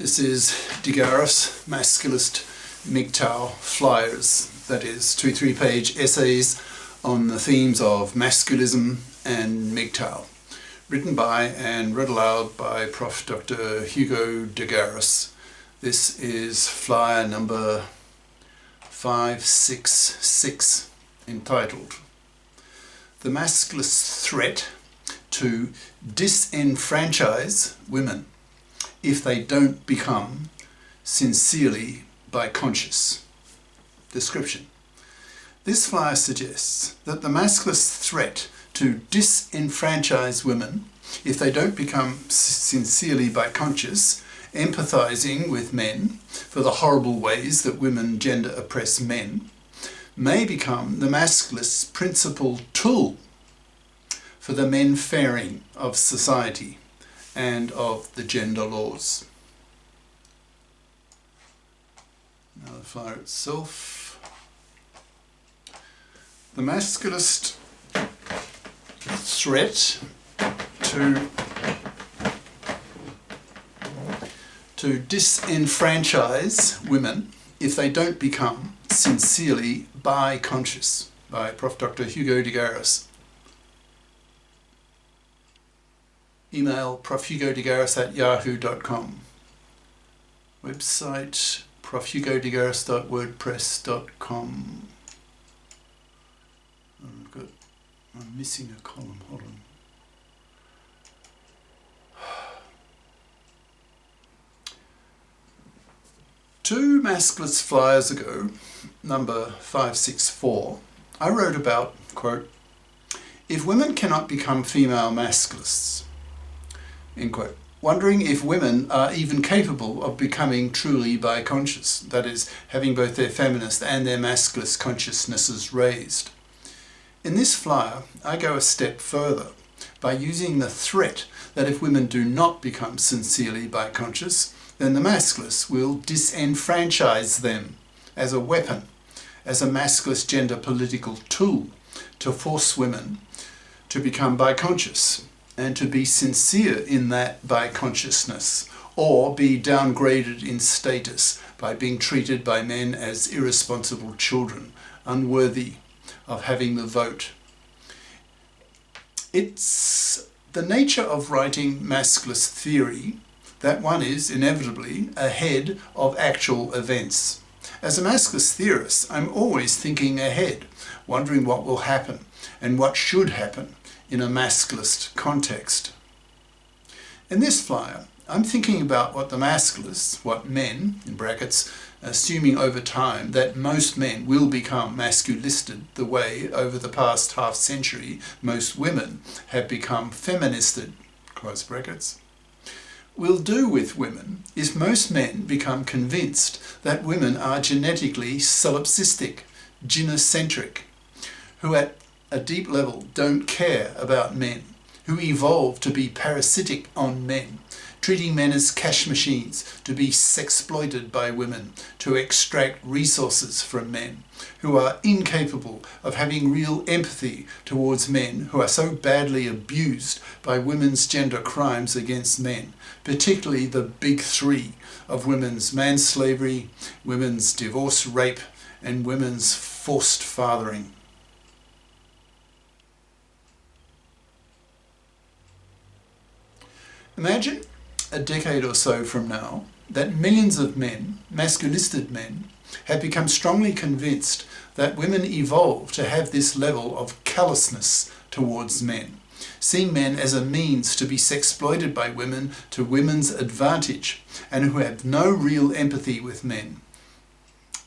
This is Garis, Masculist MGTOW flyers, that is 2 3-page essays on the themes of masculism and MGTOW, written by and read aloud by Prof. Dr. Hugo de Garis. This is flyer number 566, entitled "The Masculist Threat to Disenfranchise Women if they don't become sincerely biconscious." Description. This flyer suggests that the masculist threat to disenfranchise women if they don't become sincerely biconscious, empathizing with men for the horrible ways that women gender oppress men, may become the masculist's principal tool for the men fairing of society and of the gender laws. Now the flyer itself. The masculist threat to disenfranchise women if they don't become sincerely biconscious, by Prof. Dr. Hugo de Garis. Email profhugodegaris@yahoo.com. Website profhugodegaris.wordpress.com. I'm missing a column, hold on. Two masculist flyers ago, number 564, I wrote about, quote, "If women cannot become female masculists," end quote, wondering if women are even capable of becoming truly biconscious, that is, having both their feminist and their masculist consciousnesses raised. In this flyer, I go a step further by using the threat that if women do not become sincerely biconscious, then the masculists will disenfranchise them as a weapon, as a masculist gender political tool to force women to become biconscious and to be sincere in that biconsciousness, or be downgraded in status by being treated by men as irresponsible children, unworthy of having the vote. It's the nature of writing masculist theory that one is inevitably ahead of actual events. As a masculist theorist, I'm always thinking ahead, wondering what will happen and what should happen in a masculist context. In this flyer, I'm thinking about what the masculists, what men, in brackets, assuming over time that most men will become masculisted the way over the past half century most women have become feministed, close brackets, will do with women if most men become convinced that women are genetically solipsistic, gynocentric, who at a deep level don't care about men, who evolved to be parasitic on men, treating men as cash machines to be sexploited by women to extract resources from men, who are incapable of having real empathy towards men who are so badly abused by women's gender crimes against men, particularly the big three of women's manslavery, women's divorce rape, and women's forced fathering. Imagine a decade or so from now that millions of men, masculisted men, have become strongly convinced that women evolved to have this level of callousness towards men, seeing men as a means to be sexploited by women to women's advantage, and who have no real empathy with men.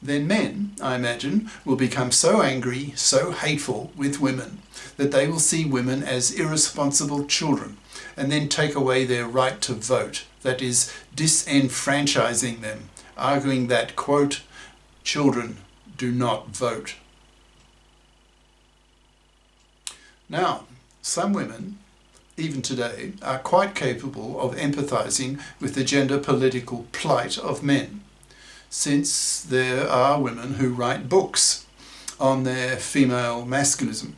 Then men, I imagine, will become so angry, so hateful with women, that they will see women as irresponsible children, and then take away their right to vote, that is, disenfranchising them, arguing that, quote, "children do not vote." Now, some women, even today, are quite capable of empathizing with the gender political plight of men, since there are women who write books on their female masculism,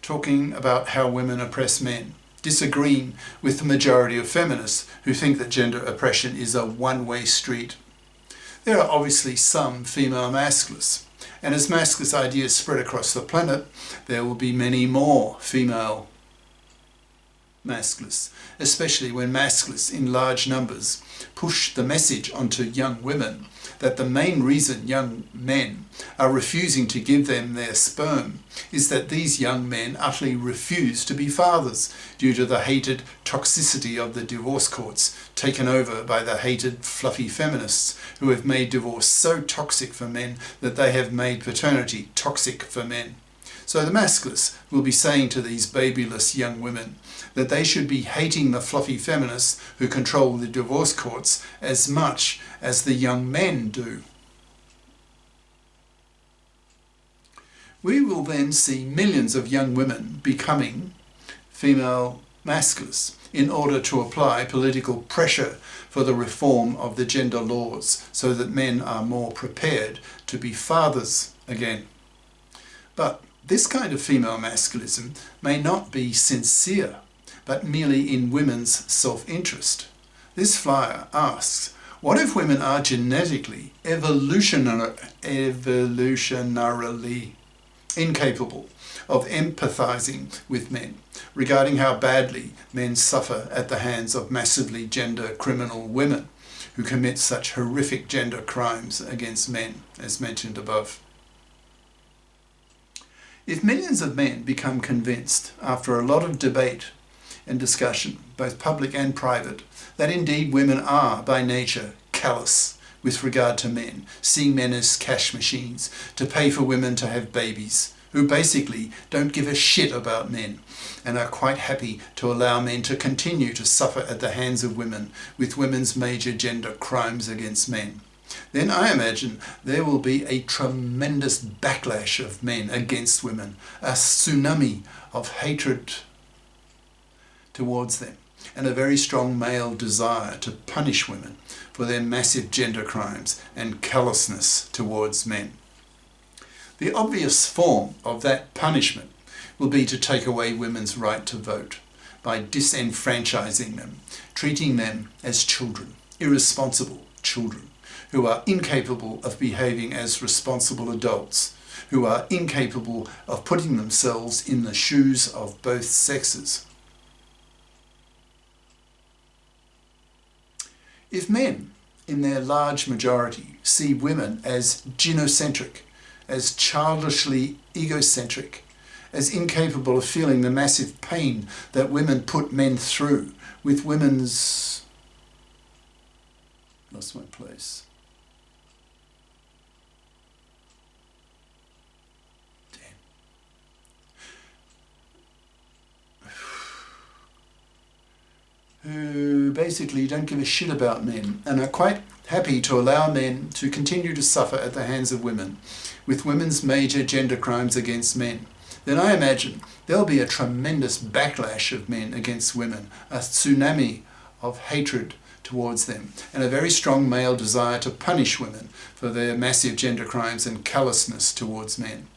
talking about how women oppress men, disagreeing with the majority of feminists who think that gender oppression is a one-way street. There are obviously some female masculists, and as masculist ideas spread across the planet, there will be many more female masculists, especially when masculists in large numbers push the message onto young women that the main reason young men are refusing to give them their sperm is that these young men utterly refuse to be fathers due to the hated toxicity of the divorce courts taken over by the hated fluffy feminists who have made divorce so toxic for men that they have made paternity toxic for men. So the masculists will be saying to these babyless young women that they should be hating the fluffy feminists who control the divorce courts as much as the young men do. We will then see millions of young women becoming female masculists in order to apply political pressure for the reform of the gender laws so that men are more prepared to be fathers again. But this kind of female masculism may not be sincere, but merely in women's self-interest. This flyer asks, what if women are genetically, evolutionarily incapable of empathizing with men, regarding how badly men suffer at the hands of massively gender criminal women who commit such horrific gender crimes against men, as mentioned above? If millions of men become convinced, after a lot of debate and discussion, both public and private, that indeed women are by nature callous with regard to men, seeing men as cash machines to pay for women to have babies, who basically don't give a shit about men and are quite happy to allow men to continue to suffer at the hands of women with women's major gender crimes against men, then I imagine there will be a tremendous backlash of men against women, a tsunami of hatred towards them, and a very strong male desire to punish women for their massive gender crimes and callousness towards men. The obvious form of that punishment will be to take away women's right to vote by disenfranchising them, treating them as children, irresponsible children, who are incapable of behaving as responsible adults, who are incapable of putting themselves in the shoes of both sexes. If men, in their large majority, see women as gynocentric, as childishly egocentric, as incapable of feeling the massive pain that women put men through with women's... Lost my place. Who basically don't give a shit about men and are quite happy to allow men to continue to suffer at the hands of women with women's major gender crimes against men, then I imagine there'll be a tremendous backlash of men against women, a tsunami of hatred towards them, and a very strong male desire to punish women for their massive gender crimes and callousness towards men.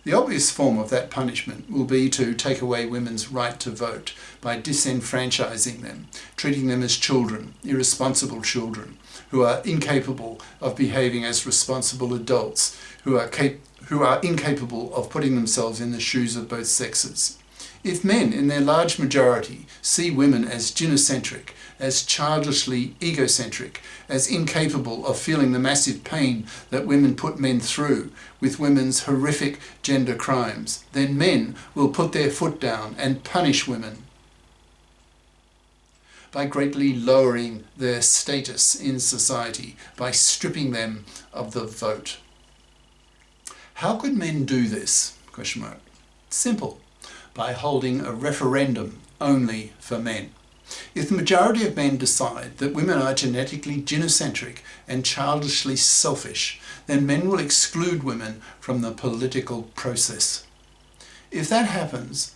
The obvious form of that punishment will be to take away women's right to vote by disenfranchising them, treating them as children, irresponsible children, who are incapable of behaving as responsible adults, who are incapable of putting themselves in the shoes of both sexes. If men, in their large majority, see women as gynocentric, as childishly egocentric, as incapable of feeling the massive pain that women put men through with women's horrific gender crimes, then men will put their foot down and punish women by greatly lowering their status in society, by stripping them of the vote. How could men do this? Question mark. Simple. By holding a referendum only for men. If the majority of men decide that women are genetically gynocentric and childishly selfish, then men will exclude women from the political process. If that happens,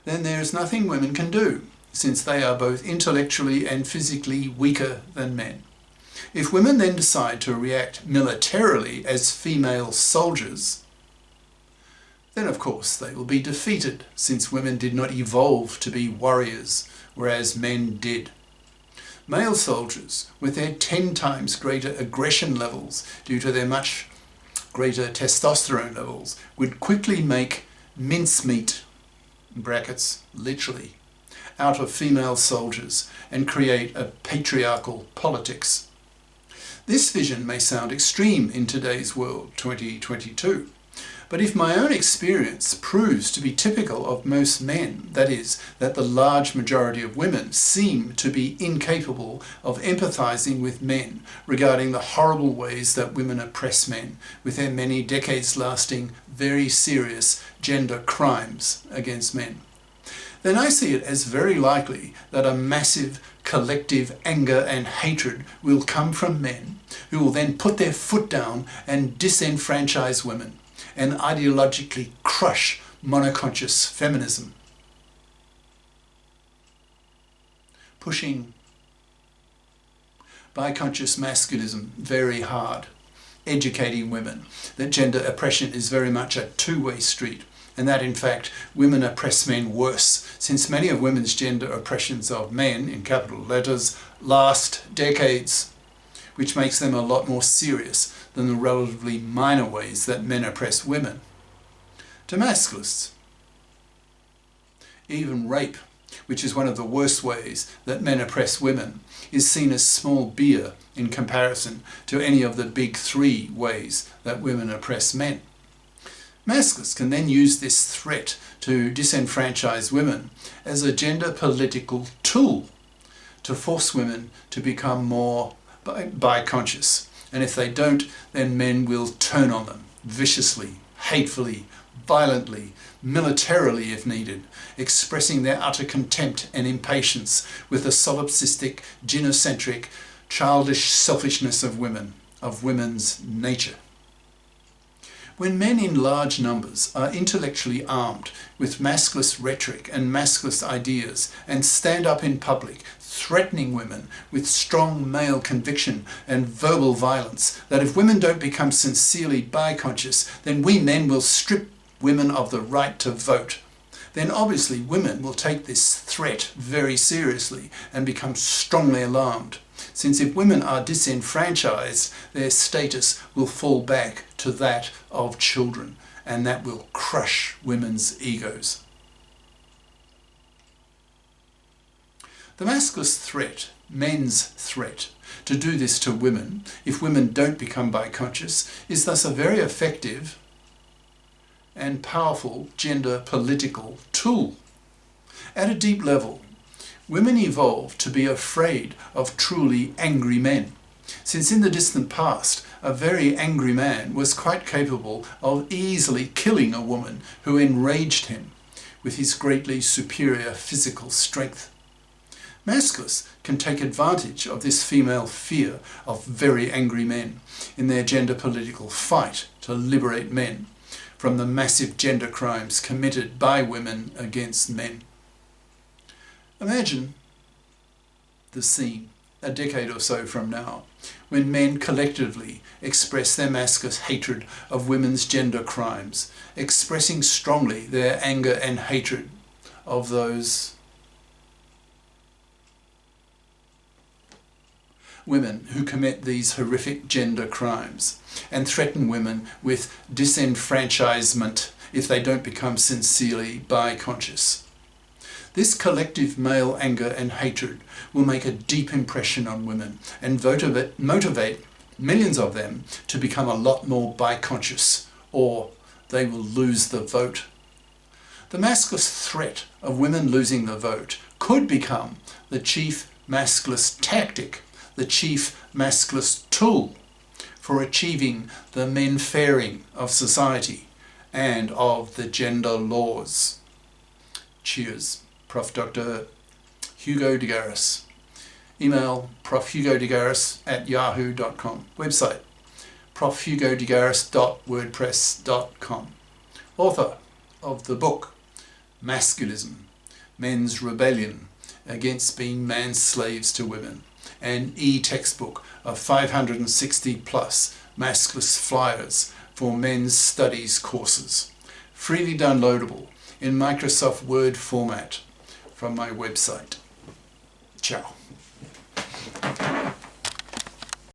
then there is nothing women can do, since they are both intellectually and physically weaker than men. If women then decide to react militarily as female soldiers, then of course they will be defeated, since women did not evolve to be warriors, whereas men did. Male soldiers, with their 10 times greater aggression levels due to their much greater testosterone levels, would quickly make mincemeat, in brackets, literally, out of female soldiers and create a patriarchal politics. This vision may sound extreme in today's world, 2022, but if my own experience proves to be typical of most men, that is, that the large majority of women seem to be incapable of empathizing with men regarding the horrible ways that women oppress men with their many decades-lasting, very serious gender crimes against men, then I see it as very likely that a massive collective anger and hatred will come from men who will then put their foot down and disenfranchise women and ideologically crush monoconscious feminism, pushing biconscious masculism very hard, educating women that gender oppression is very much a two-way street, and that in fact women oppress men worse, since many of women's gender oppressions of men, in capital letters, last decades, which makes them a lot more serious than the relatively minor ways that men oppress women. To masculists, even rape, which is one of the worst ways that men oppress women, is seen as small beer in comparison to any of the big 3 ways that women oppress men. Masculists can then use this threat to disenfranchise women as a gender political tool to force women to become more biconscious. And if they don't, then men will turn on them viciously, hatefully, violently, militarily if needed, expressing their utter contempt and impatience with the solipsistic, gynocentric, childish selfishness of women, of women's nature. When men in large numbers are intellectually armed with masculist rhetoric and masculist ideas and stand up in public threatening women with strong male conviction and verbal violence, that if women don't become sincerely biconscious, then we men will strip women of the right to vote, then obviously women will take this threat very seriously and become strongly alarmed. Since if women are disenfranchised, their status will fall back to that of children, and that will crush women's egos. The masculist threat, men's threat, to do this to women, if women don't become biconscious, is thus a very effective and powerful gender political tool. At a deep level, women evolved to be afraid of truly angry men, since in the distant past, a very angry man was quite capable of easily killing a woman who enraged him with his greatly superior physical strength. Masculists can take advantage of this female fear of very angry men in their gender political fight to liberate men from the massive gender crimes committed by women against men. Imagine the scene a decade or so from now, when men collectively express their masculine hatred of women's gender crimes, expressing strongly their anger and hatred of those women who commit these horrific gender crimes and threaten women with disenfranchisement if they don't become sincerely biconscious. This collective male anger and hatred will make a deep impression on women and motivate millions of them to become a lot more biconscious, or they will lose the vote. The masculist threat of women losing the vote could become the chief masculist tactic, the chief masculist tool for achieving the men fairing of society and of the gender laws. Cheers. Prof. Dr. Hugo de Garis. Email profhugodegaris@yahoo.com. Website profhugodegaris.wordpress.com. Author of the book Masculism, Men's Rebellion Against Being Man's Slaves to Women, an e-textbook of 560 plus masculist flyers for men's studies courses. freely downloadable in Microsoft Word format from my website. Ciao.